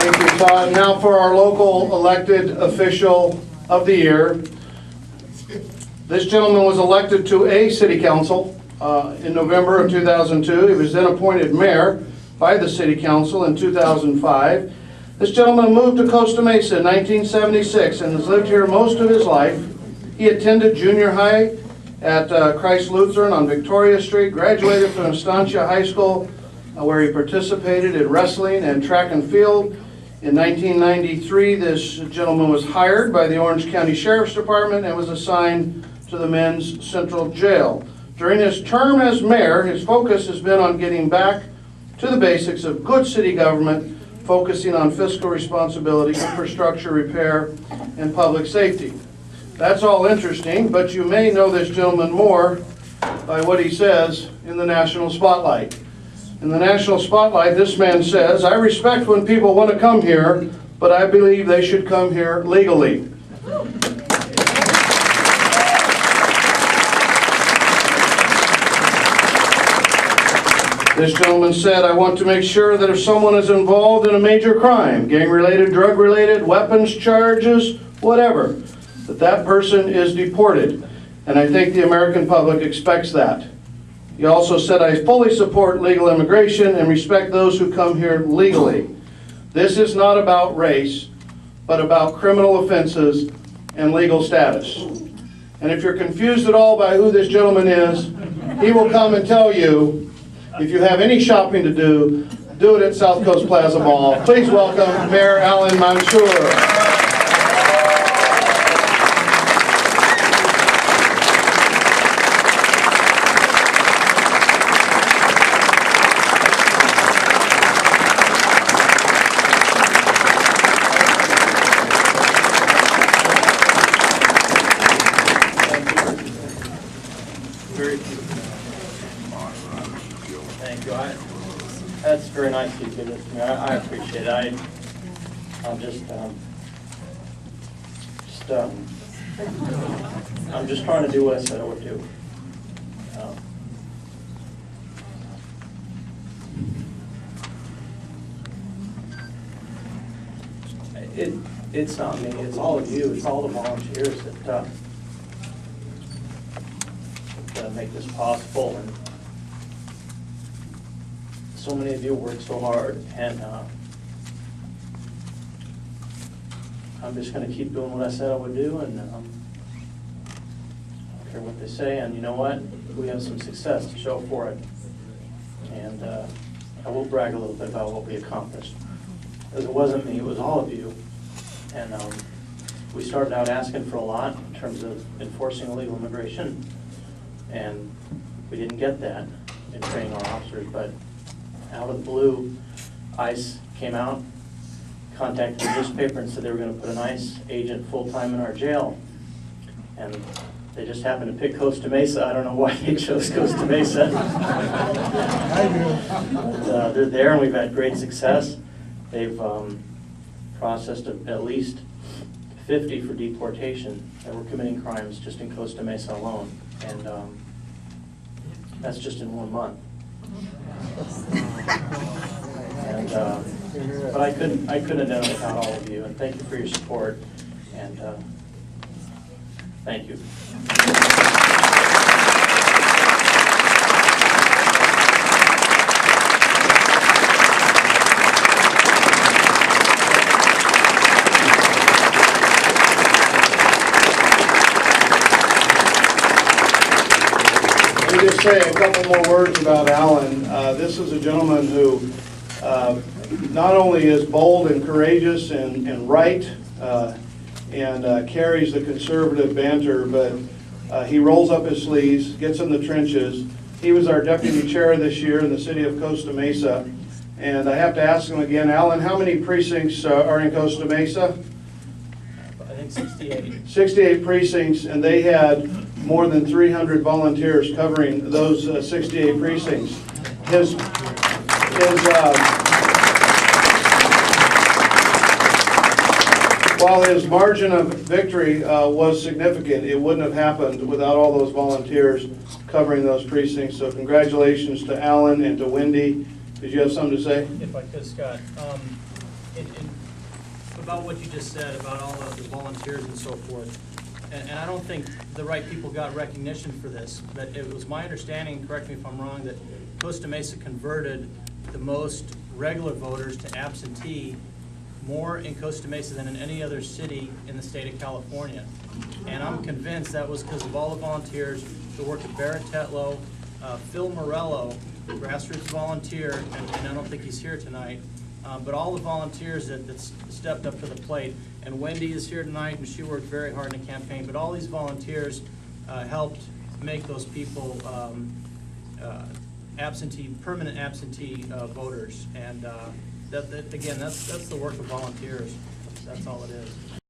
Thank you, Todd. Now for our local elected official of the year. This gentleman was elected to a city council in November of 2002. He was then appointed mayor by the city council in 2005. This gentleman moved to Costa Mesa in 1976 and has lived here most of his life. He attended junior high at Christ Lutheran on Victoria Street, graduated from Estancia High School, where he participated in wrestling and track and field. In 1993, this gentleman was hired by the Orange County Sheriff's Department and was assigned to the Men's Central Jail. During his term as mayor, his focus has been on getting back to the basics of good city government, focusing on fiscal responsibility, infrastructure repair, and public safety. That's all interesting, but you may know this gentleman more by what he says in the national spotlight. In the national spotlight, this man says, "I respect when people want to come here, but I believe they should come here legally." This gentleman said, "I want to make sure that if someone is involved in a major crime, gang-related, drug-related, weapons charges, whatever, that person is deported. And I think the American public expects that." He also said, "I fully support legal immigration and respect those who come here legally. This is not about race, but about criminal offenses and legal status." And if you're confused at all by who this gentleman is, he will come and tell you, if you have any shopping to do, do it at South Coast Plaza Mall. Please welcome Mayor Allan Mansoor. Thank you. That's very nice of you to give this to me. I appreciate it. I'm just trying to do what I said I would do. It's not me. It's all of you. It's all the volunteers that make this possible, and so many of you work so hard, and I'm just going to keep doing what I said I would do, and I don't care what they say. And you know what? We have some success to show for it, and I will brag a little bit about what we accomplished, because it wasn't me, it was all of you. And we started out asking for a lot in terms of enforcing illegal immigration, and we didn't get that in training our officers, but out of the blue, ICE came out, contacted the newspaper and said they were going to put an ICE agent full-time in our jail. And they just happened to pick Costa Mesa. I don't know why they chose Costa Mesa. But, they're there, and we've had great success. They've processed at least 50 for deportation that were committing crimes just in Costa Mesa alone. And that's just in 1 month. And, but I couldn't have done it without all of you, and thank you for your support, and thank you. Let me just say a couple more words about Allan. This is a gentleman who not only is bold and courageous and right and carries the conservative banter, but he rolls up his sleeves, gets in the trenches. He was our deputy chair this year in the city of Costa Mesa. And I have to ask him again, Allan, how many precincts are in Costa Mesa? I think 68. 68 precincts, and they had more than 300 volunteers covering those 68 precincts. While his margin of victory was significant, it wouldn't have happened without all those volunteers covering those precincts. So congratulations to Allan and to Wendy Did you have something to say? If I could, Scott, about what you just said about all the volunteers and so forth, and I don't think the right people got recognition for this, but it was my understanding, correct me if I'm wrong, that Costa Mesa converted the most regular voters to absentee more in Costa Mesa than in any other city in the state of California. And I'm convinced that was because of all the volunteers who work at Barrett Tetlow, Phil Morello, grassroots volunteer, and I don't think he's here tonight, but all the volunteers that stepped up to the plate. And Wendy is here tonight, and she worked very hard in the campaign, but all these volunteers helped make those people permanent absentee voters. And again, that's the work of volunteers. That's all it is.